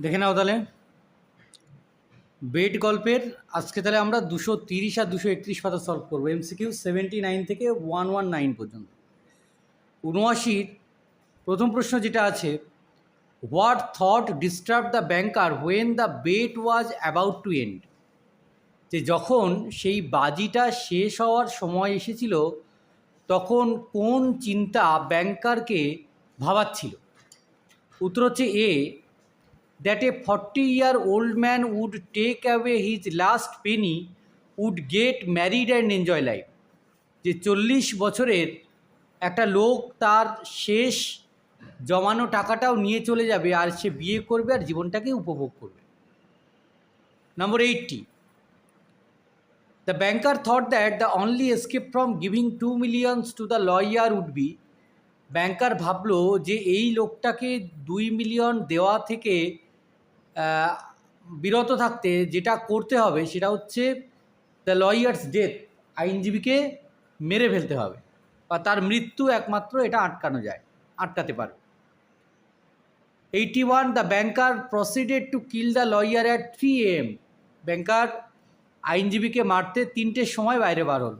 দেখে নাও তাহলে বেড গল্পের আজকে তাহলে আমরা 230 আর 231 পাতা সলভ করবো। MCQ 79 থেকে 119 পর্যন্ত। 79 প্রথম প্রশ্ন যেটা আছে, what thought disturb the banker when the bet was about to end, যে যখন সেই বাজিটা শেষ হওয়ার সময় এসেছিল তখন কোন চিন্তা ব্যাংকারকে ভাবাচ্ছিল। উত্তর হচ্ছে এ, that a 40-year-old man would take away his last penny, would get married and enjoy life। যে 40 বছরের একটা লোক তার শেষ জমানো টাকাটাও নিয়ে চলে যাবে আর সে বিয়ে করবে আর জীবনটাকে উপভোগ করবে। নম্বর 80, the banker thought that the only escape from giving 2 million to the lawyer would be, ব্যাংকার ভাবলো যে এই লোকটাকে 2 মিলিয়ন দেওয়া থেকে বিরত থাকতে যেটা করতে হবে সেটা হচ্ছে দ্য লয়ার্স ডেথ, আইনজীবীকে মেরে ফেলতে হবে বা তার মৃত্যু একমাত্র এটা আটকাতে পারে। 81, the banker proceeded two kill the lawyer at 3 AM, ব্যাংকার আইনজীবীকে মারতে 3টের সময় বাইরে বার হল,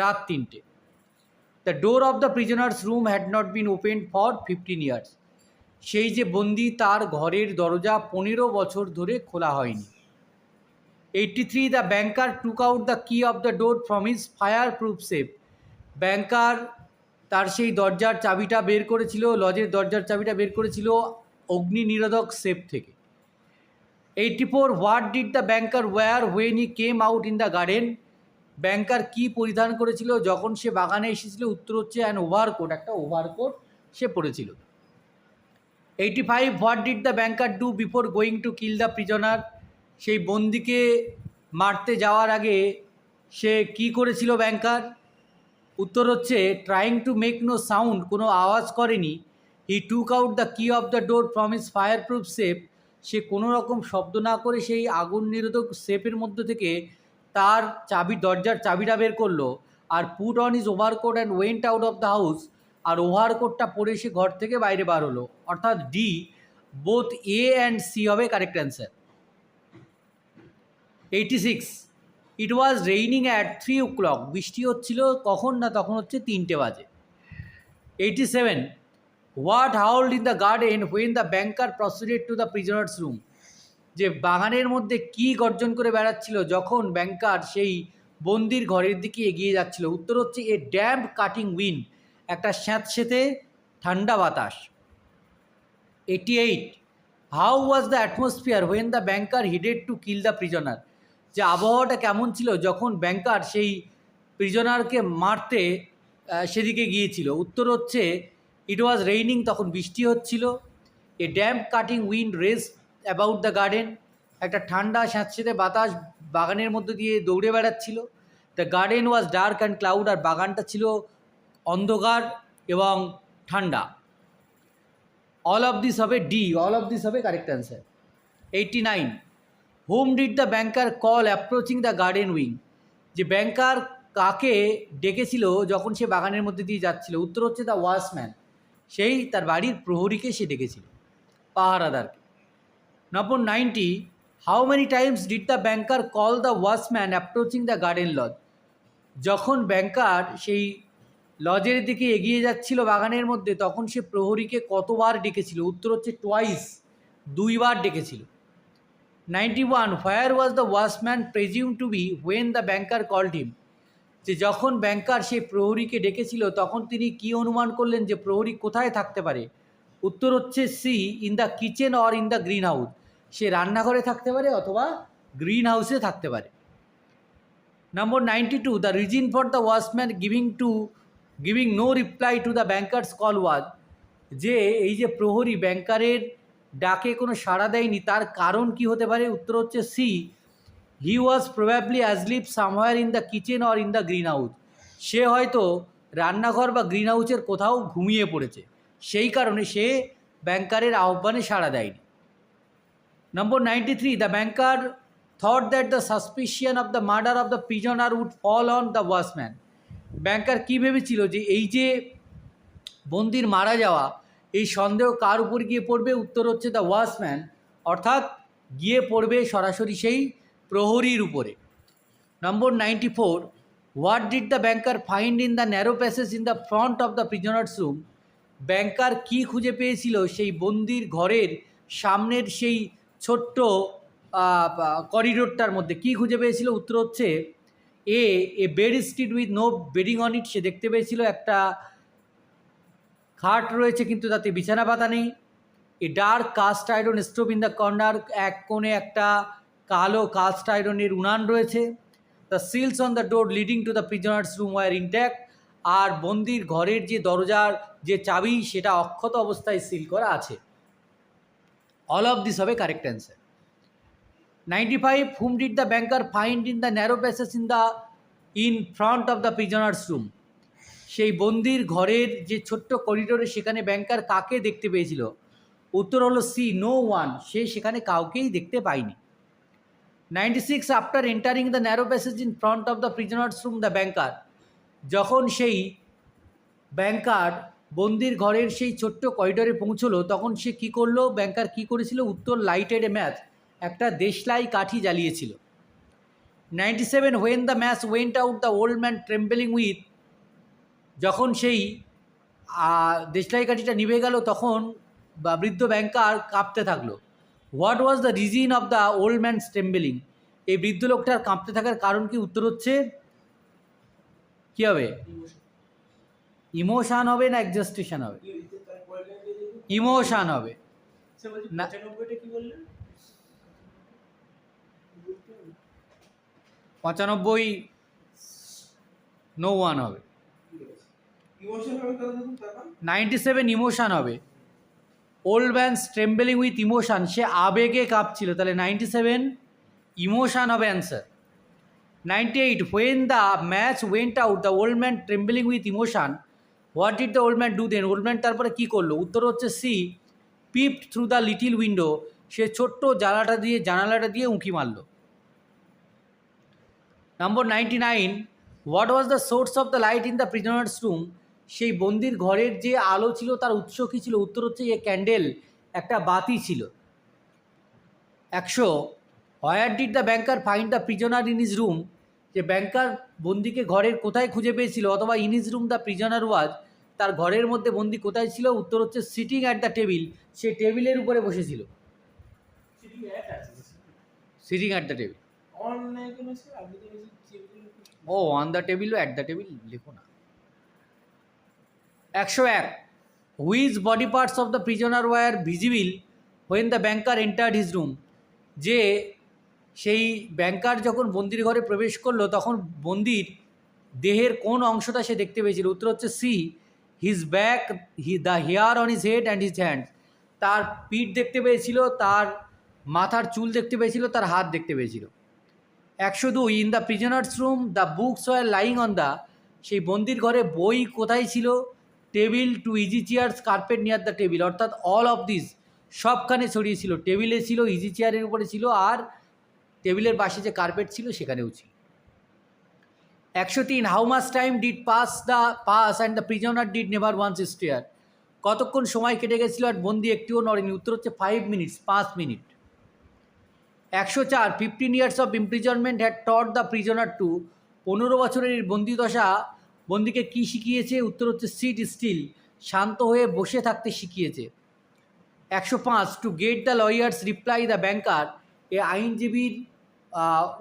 রাত 3টে। The door of the prisoner's room had not been opened for 15 years, সেই যে বন্দি তার ঘরের দরজা 15 বছর ধরে খোলা হয়নি। 83, the banker took out the key of the door from his fire proof safe, banker তার সেই দরজার চাবিটা বের করেছিল, লজের দরজার চাবিটা বের করেছিল অগ্নি নিরোধক সেফ থেকে। 84, what did the banker wear when he came out in the garden, banker কি পরিধান করেছিল যখন সে বাগানে এসেছিল। উত্তর হচ্ছে অ্যান ওভারকোট, একটা ওভারকোট সে পরেছিল। 85, what did the banker do before going to kill the prisoner, সেই বন্দিকে মারতে যাওয়ার আগে সে কি করেছিল ব্যাংকার। উত্তর হচ্ছে trying to make no sound, কোনো আওয়াজ করেনি। He took out the key of the door from his fire proof safe, সে কোনো রকম শব্দ না করে সেই আগুন নিরোধক সেফের মধ্যে থেকে তার দরজার চাবিটা বের করলো। আর put on his overcoat and went out of the house, আর ওভারকোটটা পরে সে ঘর থেকে বাইরে বার হলো। অর্থাৎ D, both A and C হবে correct answer. 86, it was raining at 3 o'clock, বৃষ্টি হচ্ছিল কখন না, তখন হচ্ছে 3টে বাজে। 87, what howled in the garden when the banker proceeded to the prisoner's room, যে বাগানের মধ্যে কি গর্জন করে বেড়াচ্ছিল যখন ব্যাংকার সেই বন্দির ঘরের দিকে এগিয়ে যাচ্ছিল। উত্তর হচ্ছে এ ড্যাম্প কাটিং উইন্ড, একটা স্যাঁতসেঁতে ঠান্ডা বাতাস। 88, how was the atmosphere when the banker headed to kill the prisoner, যে আবহাওয়াটা কেমন ছিল যখন ব্যাংকার সেই প্রিজনারকে মারতে সেদিকে গিয়েছিল। উত্তর হচ্ছে ইট ওয়াজ রেইনিং, তখন বৃষ্টি হচ্ছিল। A damp cutting wind race about the garden, একটা ঠান্ডা স্যাঁতসেঁতে বাতাস বাগানের মধ্যে দিয়ে দৌড়ে বেড়াচ্ছিল। The garden was dark and cloud, আর বাগানটা ছিল অন্ধকার এবং ঠান্ডা। অল অফ দিস হবে ডি, অল অফ দিস হবে correct answer. 89, whom did the banker call approaching the garden wing, যে ব্যাংকার কাকে ডেকেছিল যখন সে বাগানের মধ্যে দিয়ে যাচ্ছিল। উত্তর হচ্ছে দ্য ওয়াচম্যান, সেই তার বাড়ির প্রহরীকে সে ডেকেছিল, পাহারাদারকে। Number 90, how many times did the banker call the watchman approaching the garden lodge, যখন ব্যাংকার সেই লজের দিকে এগিয়ে যাচ্ছিল বাগানের মধ্যে তখন সে প্রহরীকে কতবার ডেকেছিল। উত্তর হচ্ছে টোয়াইস, 2বার ডেকেছিল। 91, where was the watchman presume to be when the banker called him, যে যখন ব্যাংকার সেই প্রহরীকে ডেকেছিল তখন তিনি কি অনুমান করলেন যে প্রহরী কোথায় থাকতে পারে। উত্তর হচ্ছে C, in the kitchen or in the green house, সে রান্নাঘরে থাকতে পারে অথবা গ্রিন হাউসে থাকতে পারে। Number 92, the reason for the watchman giving no reply to the banker's call was, যে এই যে প্রহরী ব্যাংকারের ডাকে কোনো সাড়া দেয়নি তার কারণ কি হতে পারে। উত্তর হচ্ছে C, he was probably asleep somewhere in the kitchen or in the green house, সে হয়তো রান্নাঘর বা গ্রিন হাউসের কোথাও ঘুমিয়ে পড়েছে, সেই কারণে সে ব্যাংকারের আহ্বানে সাড়া দেয়নি। Number 93, the banker thought that the suspicion of the murder of the prisoner would fall on the watchman, banker কী ভেবেছিল যে এই যে বন্দির মারা যাওয়া এই সন্দেহ কার উপর গিয়ে পড়বে? উত্তর হচ্ছে দ্য ওয়াচম্যান, অর্থাৎ গিয়ে পড়বে সরাসরি সেই প্রহরীর উপরে। Number 94, what did the banker find in the narrow passage in the front of the prisoner's room? Banker কি খুঁজে পেয়েছিল সেই বন্দির ঘরের সামনের সেই ছোট্ট করিডোরটার মধ্যে? কি খুঁজে পেয়েছিল? উত্তর হচ্ছে a bedstead with no bedding on it. সে দেখতে পেয়েছিল একটা খাট রয়েছে কিন্তু তাতে বিছানা পাতা নেই। A dark cast iron stove in the corner, এক কোণে একটা কালো কাস্ট আয়রনের উনান রয়েছে। The seals on the door leading to the prisoner's room were intact. আর বন্দির ঘরের যে দরজার যে চাবি সেটা অক্ষত অবস্থায় সিল করা আছে। অল অফ দিস হবে correct answer. 95, whom did the banker find in the narrow passage in front of the prisoner's room? সেই বন্দির ঘরের যে ছোট্ট করিডোরে সেখানে ব্যাংকার কাকে দেখতে পেয়েছিল? উত্তর হলো সি, নো ওয়ান। সে সেখানে কাউকেই দেখতে পায়নি। 96, after entering the narrow passage in front of the prisoner's room the ব্যাংকার, যখন সেই ব্যাংকার বন্দির ঘরের সেই ছোট্ট করিডোরে পৌঁছলো তখন সে কী করলো? ব্যাংকার কী করেছিল? উত্তর লাইটেড এ ম্যাচ, একটা দেশলাই কাঠি জ্বালিয়েছিল। 97, when the match went out the old man trembling with, যখন সেই দেশলাই কাঠিটা নিভে গেল তখন বৃদ্ধ ব্যাংকার কাঁপতে থাকলো। What was the reason of the old man's trembling? এই বৃদ্ধ লোকটার কাঁপতে থাকার কারণ কি? উত্তর হচ্ছে কী হবে? ইমোশান হবে না এক্সজস্টেশন হবে? ইমোশান হবে না। 95 নো ওয়ান হবে। 97 ইমোশান হবে। Old man's trembling with emotion, সে আবেগে কাঁপছিল, তাহলে 97 ইমোশান হবে answer. 98, when the match went out the old man trembling with emotion, what did the old man do then? Old man তারপরে কী করলো? উত্তর হচ্ছে C, peeped through the little window, সে ছোট্ট জানালাটা দিয়ে উঁকি মারল। Number 99, what was the source of the light in the prisoner's room? সেই বন্দির ঘরের যে আলো ছিল তার উৎস কী ছিল? উত্তর হচ্ছে এ ক্যান্ডেল, একটা বাতি ছিল। 100, where did the banker find the prisoner in his room? যে ব্যাংকার বন্দিকে ঘরের কোথায় খুঁজে পেয়েছিল? অথবা in his room the prisoner was, তার ঘরের মধ্যে বন্দি কোথায় ছিল? উত্তর হচ্ছে সিটিং অ্যাট দ্য টেবিল, সে টেবিলের উপরে বসেছিল। Sitting at the table. ও অন দ্য টেবিল ও অ্যাট দ্য টেবিল লিখো না। 101, which body parts of the prisoner were visible when the banker entered his room? যে সেই ব্যাংকার যখন বন্দির ঘরে প্রবেশ করলো তখন বন্দির দেহের কোন অংশটা সে দেখতে পেয়েছিল? উত্তর হচ্ছে C, his back, the hair on his head and his hands, তার পিঠ দেখতে পেয়েছিল, তার মাথার চুল দেখতে পেয়েছিল, তার হাত দেখতে পেয়েছিল। 102, in the prisoner's room the books were lying on the, সেই বন্দির ঘরে বই কোথায় ছিল? Table, two easy chairs, carpet near the table, অর্থাৎ অল অফ দিস সবখানে ছড়িয়েছিল। টেবিলে ছিল, ইজি চেয়ারের উপরে ছিল, আর টেবিলের পাশে যে কার্পেট ছিল সেখানেও ছিল। 103, how much time did pass and the prisoner did never once stir? কতক্ষণ সময় কেটে গেছিল আর বন্দি একটিও নড়েনি? উত্তর হচ্ছে 5 minutes, 5 minute. 104, 15 years of imprisonment had taught the prisoner to, 15 বছরের বন্দিদশা বন্দিকে কী শিখিয়েছে? উত্তর হচ্ছে সিট স্টিল, শান্ত হয়ে বসে থাকতে শিখিয়েছে। 105, to get the lawyer's reply the banker, এ আইনজীবীর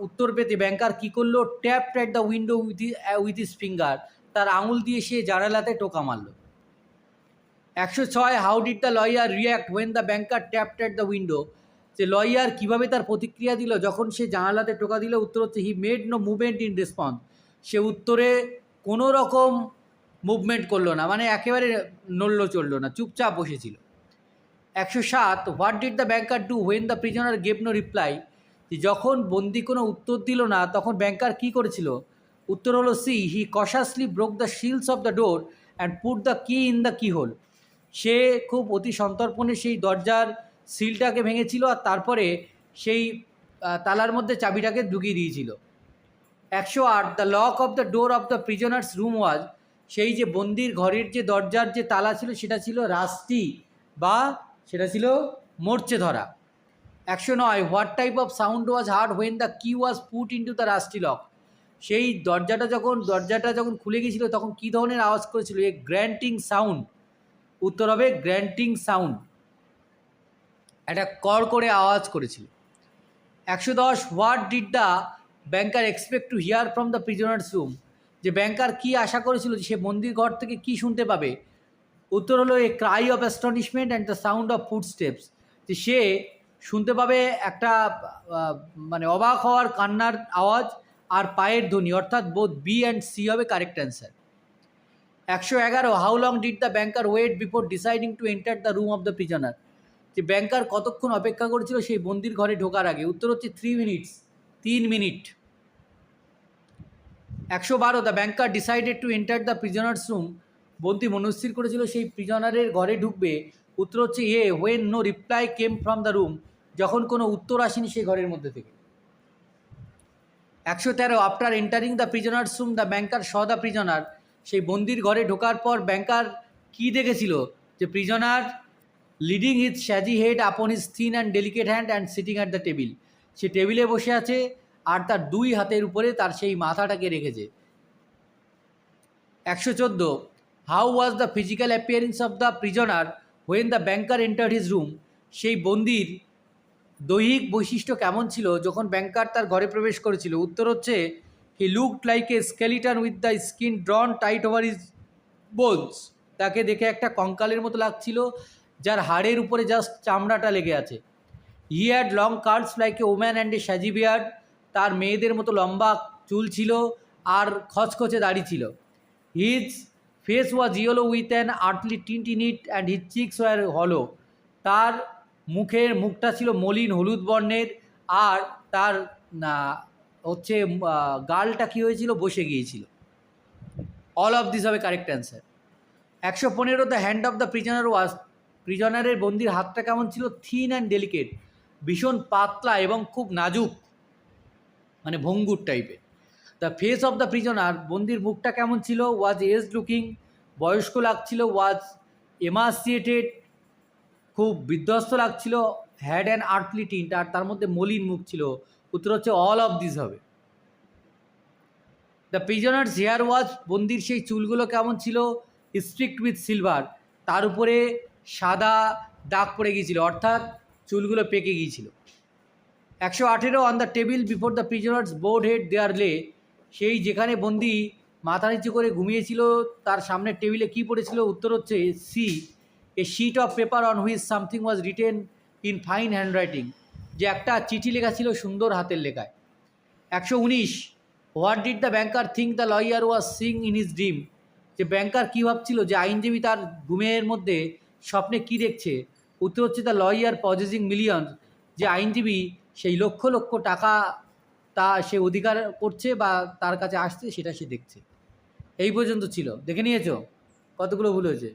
উত্তর পেতে ব্যাংকার কী করলো? Tapped at the window with his finger, তার আঙুল দিয়ে সে জানালাতে টোকা মারল। 106, how did the lawyer react when the banker tapped at the window? যে লয়ার কীভাবে তার প্রতিক্রিয়া দিল যখন সে জানালাতে টোকা দিল? উত্তর হচ্ছে he made no movement in response, সে উত্তরে কোনো রকম মুভমেন্ট করলো না, মানে একেবারে নড়ল চললো না, চুপচাপ বসেছিল। 107, what did the banker do when the prisoner gave no reply? যখন বন্দি কোনো উত্তর দিল না তখন ব্যাংকার কী করেছিল? উত্তর হলো C, he cautiously broke the seals of the door and put the key in the keyhole, সে খুব অতি সন্তর্পণে সেই দরজার সিলটাকে ভেঙেছিল আর তারপরে সেই তালার মধ্যে চাবিটাকে ঢুকিয়ে দিয়েছিল। 108, the lock of the door of the prisoner's room was, সেই যে বন্দির ঘরের যে দরজার যে তালা ছিল সেটা ছিল রাস্টি বা সেটা ছিল মরচে ধরা। 109, what type of sound was heard when the key was put into the rusty lock. সেই দরজাটা যখন খুলে গিয়েছিল তখন কী ধরনের আওয়াজ করেছিল? এ গ্র্যান্টিং সাউন্ড। উত্তর হবে গ্র্যান্টিং সাউন্ড, একটা কর করে আওয়াজ করেছিল। 110, what did the banker expect to here from the prisoner's room. যে ব্যাংকার কি আশা করেছিল যে সে বন্দির ঘর থেকে কি শুনতে পাবে? উত্তর হলো a cry of astonishment and the sound of footsteps. যে সে শুনতে পাবে একটা মানে অবাক হওয়ার কান্নার আওয়াজ আর পায়ের ধ্বনি, অর্থাৎ বোথ বি অ্যান্ড সি হবে correct answer. 111, how long did the banker wait before deciding to enter the room of the prisoner. যে ব্যাংকার কতক্ষণ অপেক্ষা করেছিল সেই বন্দির ঘরে ঢোকার আগে? উত্তর হচ্ছে 3 minutes, 3 minute. 112, the banker decided to enter the prisoner's room. বন্দি মনস্থির করেছিল সেই প্রিজনারের ঘরে ঢুকবে। উত্তর হচ্ছে A, when no reply came from the room. যখন কোনো উত্তর আসেনি সেই ঘরের মধ্যে থেকে। 113, after entering the prisoner's room the banker saw the prisoner. সেই বন্দির ঘরে ঢোকার পর ব্যাংকার কি দেখেছিল? যে প্রিজনার লিডিং হিজ শ্যাজি head upon his thin and delicate hand and sitting at the table. সে টেবিলে বসে আছে আর তার 2 হাতের উপরে তার সেই মাথাটাকে রেখেছে। 114, how was the physical appearance of the prisoner when the banker entered his room. সেই বন্দির দৈহিক বৈশিষ্ট্য কেমন ছিল যখন ব্যাংকার তার ঘরে প্রবেশ করেছিল? উত্তর হচ্ছে he looked like a skeleton with the skin ড্রন tight over his bones. তাকে দেখে একটা কঙ্কালের মতো লাগছিল যার হাড়ের উপরে জাস্ট চামড়াটা লেগে আছে। He had long curls like a woman and a শ্যাজি বিয়ার্ড। তার মেয়েদের মতো লম্বা চুল ছিল আর খচখচে দাড়ি ছিল। His face was yellow with an earthly tint in it and his cheeks were hollow. তার মুখটা ছিল মলিন হলুদ বর্ণের আর তার হচ্ছে গালটা কী হয়েছিল? বসে গিয়েছিল। অল অফ দিস হবে correct answer. 115, the hand of the prisoner was. প্রিজনারের বন্দির হাতটা কেমন ছিল? থিন অ্যান্ড ডেলিকেট, ভীষণ পাতলা এবং খুব নাজুক, মানে ভঙ্গুর টাইপের। The face of the prisoner, বন্দির মুখটা কেমন ছিল? ওয়াজ এজ লুকিং, বয়স্ক লাগছিল। ওয়াজ এমাসিয়েটেড, খুব বিধ্বস্ত লাগছিল। হ্যাড অ্যান আর্থলি টিন্ট, আর তার মধ্যে মলিন মুখ ছিল। উত্তর হচ্ছে অল অফ দিস হবে। দ্য প্রিজনার্স হেয়ার ওয়াজ, বন্দির সেই চুলগুলো কেমন ছিল? স্ট্রিক্ট উইথ সিলভার, তার উপরে সাদা দাগ পড়ে গিয়েছিল, অর্থাৎ চুলগুলো পেকে গিয়েছিল। 118, on the table before the prisoner's bowed head there lay. সেই যেখানে বন্দি মাথা নিচু করে ঘুমিয়েছিল তার সামনের টেবিলে কি পড়েছিল? উত্তর হচ্ছে C, a sheet of paper on which something was written in fine handwriting. যে একটা চিঠি লেখা ছিল সুন্দর হাতের লেখায়। 119, what did the banker think the lawyer was seeing in his dream. যে ব্যাংকার কী ভাবছিল যে আইনজীবী তার ঘুমের মধ্যে স্বপ্নে কী দেখছে? উত্তর হচ্ছে দ্য লয়ার পজেসিং মিলিয়ন। যে আইনজীবী সেই লক্ষ লক্ষ টাকা তা সে অধিকার করছে বা তার কাছে আসছে সেটা সে দেখছে। এই পর্যন্ত ছিল, দেখে নিয়েছো কতগুলো ভুল হয়েছে?